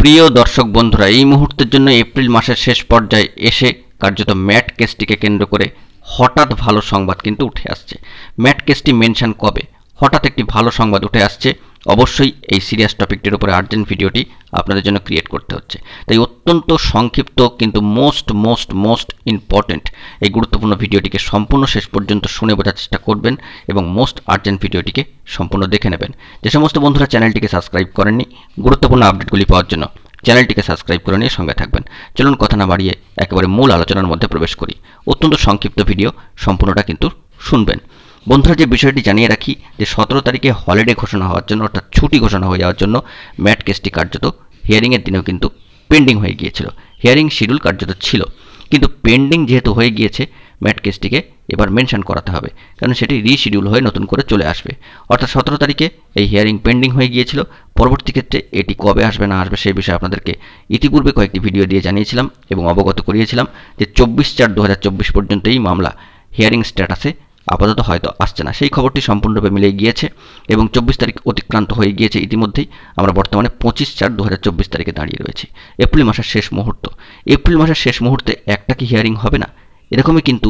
প্রিয় দর্শক বন্ধুরা, এই মুহূর্তের জন্য এপ্রিল মাসের শেষ পর্যায়ে এসে কার্যত ম্যাট কেসটিকে কেন্দ্র করে হঠাৎ ভালো সংবাদ কিন্তু উঠে আসছে। ম্যাট কেসটি মেনশন কবে? হঠাৎ একটি ভালো সংবাদ উঠে আসছে। অবশ্যই এই সিরিয়াস টপিকটির উপরে আর্জেন্ট ভিডিওটি আপনাদের জন্য ক্রিয়েট করতে হচ্ছে। তাই অত্যন্ত সংক্ষিপ্ত কিন্তু মোস্ট ইম্পর্টেন্ট এই গুরুত্বপূর্ণ ভিডিওটিকে সম্পূর্ণ শেষ পর্যন্ত শুনে বোঝার চেষ্টা করবেন এবং মোস্ট আর্জেন্ট ভিডিওটিকে সম্পূর্ণ দেখে নেবেন। যে সমস্ত বন্ধুরা চ্যানেলটিকে সাবস্ক্রাইব করেননি, গুরুত্বপূর্ণ আপডেটগুলি পাওয়ার জন্য চ্যানেলটিকে সাবস্ক্রাইব করে নিয়ে সঙ্গে থাকবেন। চলুন কথা না বাড়িয়ে একেবারে মূল আলোচনার মধ্যে প্রবেশ করি। অত্যন্ত সংক্ষিপ্ত ভিডিও, সম্পূর্ণটা কিন্তু শুনবেন। বন্ধুরা, যে বিষয়টি জানিয়ে রাখি যে 17 তারিখে হলিডে ঘোষণা হওয়ার জন্য, অর্থাৎ ছুটি ঘোষণা হয়ে যাওয়ার জন্য ম্যাট কেসটি কার্যত হিয়ারিংয়ের দিনেও কিন্তু পেন্ডিং হয়ে গিয়েছিল। হিয়ারিং শিডিউল কার্যত ছিল, কিন্তু পেন্ডিং যেহেতু হয়ে গিয়েছে ম্যাট কেসটিকে এবার মেনশন করাতে হবে, কারণ সেটি রিশিডিউল হয়ে নতুন করে চলে আসবে। অর্থাৎ 17 তারিখে এই হিয়ারিং পেন্ডিং হয়ে গিয়েছিল। পরবর্তী ক্ষেত্রে এটি কবে আসবে না আসবে সেই বিষয়ে আপনাদেরকে ইতিপূর্বে কয়েকটি ভিডিও দিয়ে জানিয়েছিলাম এবং অবগত করিয়েছিলাম যে 24/4/2024 পর্যন্ত এই মামলা হিয়ারিং স্ট্যাটাসে আপাতত হয়তো আসছে না। সেই খবরটি সম্পূর্ণরূপে মিলে গিয়েছে এবং 24 তারিখ অতিক্রান্ত হয়ে গিয়েছে ইতিমধ্যেই। আমরা বর্তমানে 25/4/2024 তারিখে দাঁড়িয়ে রয়েছি। এপ্রিল মাসের শেষ মুহূর্ত। এপ্রিল মাসের শেষ মুহূর্তে একটা কি হিয়ারিং হবে না? এরকমই কিন্তু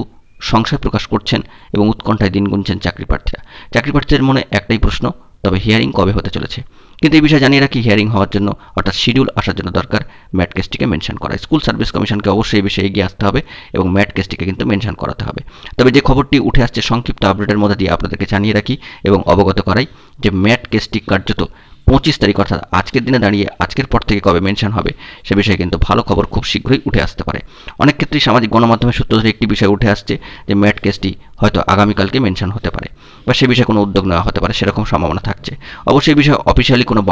সংশয় প্রকাশ করছেন এবং উৎকণ্ঠায় দিন গুনছেন চাকরি প্রার্থীদের মনে একটাই প্রশ্ন, তবে হিয়ারিং কবে হতে চলেছে? কিন্তু এই বিষয়ে জানিয়ে রাখি, হিয়ারিং হওয়ার জন্য অর্থাৎ শিডিউল আসার জন্য দরকার ম্যাট কেসটিকে মেনশন করা। স্কুল সার্ভিস কমিশনকে অবশ্যই এই বিষয়ে এগিয়ে আসতে হবে এবং ম্যাট কেসটিকে কিন্তু মেনশন করাতে হবে। তবে যে খবরটি উঠে আসছে সংক্ষিপ্ত আপডেটের মধ্যে দিয়ে আপনাদেরকে জানিয়ে রাখি এবং অবগত করাই যে ম্যাট কেসটি কার্যত 25 তারিখ অর্থাৎ আজকের দিনে দাঁড়িয়ে আজকের পর থেকে কবে মেনশন হবে সে বিষয়ে কিন্তু ভালো খবর খুব শীঘ্রই উঠে আসতে পারে। অনেক ক্ষেত্রেই সামাজিক গণমাধ্যমের সূত্র ধরে একটি বিষয় উঠে আসছে যে ম্যাট কেসটি হয়তো আগামীকালকে মেনশন হতে পারে বা সে বিষয়ে কোনো উদ্যোগ নেওয়া হতে পারে, সেরকম সম্ভাবনা থাকছে। অবশ্যই এই বিষয়ে অফিসিয়ালি কোনো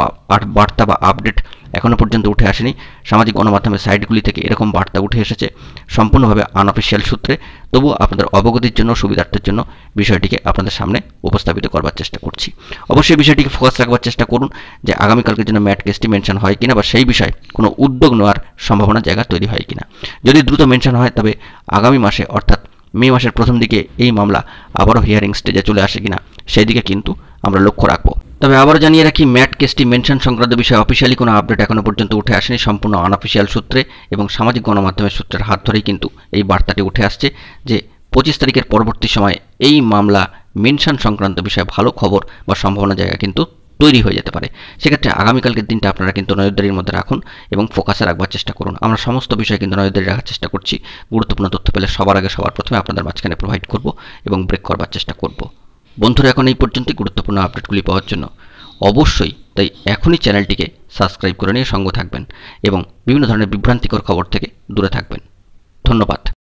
বার্তা বা আপডেট এখনও পর্যন্ত উঠে আসেনি। সামাজিক গণমাধ্যমের সাইটগুলি থেকে এরকম বার্তা উঠে এসেছে সম্পূর্ণভাবে আনঅফিসিয়াল সূত্রে। তবুও আপনাদের অবগতির জন্য, সুবিধার্থের জন্য বিষয়টিকে আপনাদের সামনে উপস্থাপিত করবার চেষ্টা করছি। অবশ্যই বিষয়টিকে ফোকাস রাখবার চেষ্টা করুন যে আগামীকালকের জন্য ম্যাট কেসটি মেনশন হয় কিনা বা সেই বিষয়ে কোনো উদ্যোগ নেওয়ার সম্ভাবনা জায়গা তৈরি হয় কিনা। যদি দ্রুত মেনশন হয় তবে আগামী মাসে অর্থাৎ মে মাসের প্রথম দিকে এই মামলা আবারও হিয়ারিং স্টেজে চলে আসে কিনা সেই দিকে কিন্তু আমরা লক্ষ্য রাখবো। তবে আবারও জানিয়ে রাখি, ম্যাট কেসটি মেনশন সংক্রান্ত বিষয়ে অফিসিয়ালি কোনো আপডেট এখনও পর্যন্ত উঠে আসেনি। সম্পূর্ণ আনঅফিসিয়াল সূত্রে এবং সামাজিক গণমাধ্যমের সূত্রের হাত ধরেই কিন্তু এই বার্তাটি উঠে আসছে যে 25 তারিখের পরবর্তী সময়ে এই মামলা মেনশন সংক্রান্ত বিষয়ে ভালো খবর বা সম্ভাবনা জায়গা কিন্তু তৈরি হয়ে যেতে পারে। সেক্ষেত্রে আগামীকালকের দিনটা আপনারা কিন্তু নজরদারির মধ্যে রাখুন এবং ফোকাসে রাখবার চেষ্টা করুন। আমরা সমস্ত বিষয়ে কিন্তু নজরদারি রাখার চেষ্টা করছি। গুরুত্বপূর্ণ তথ্য পেলে সবার আগে সবার প্রথমে আপনাদের মাঝখানে প্রোভাইড করব এবং ব্রেক করবার চেষ্টা করব। বন্ধুরা, এখন এই পর্যন্তই গুরুত্বপূর্ণ আপডেটগুলি পাওয়ার জন্য অবশ্যই তাই এখনই চ্যানেলটিকে সাবস্ক্রাইব করে নিয়ে সঙ্গে থাকবেন এবং বিভিন্ন ধরনের বিভ্রান্তিকর খবর থেকে দূরে থাকবেন।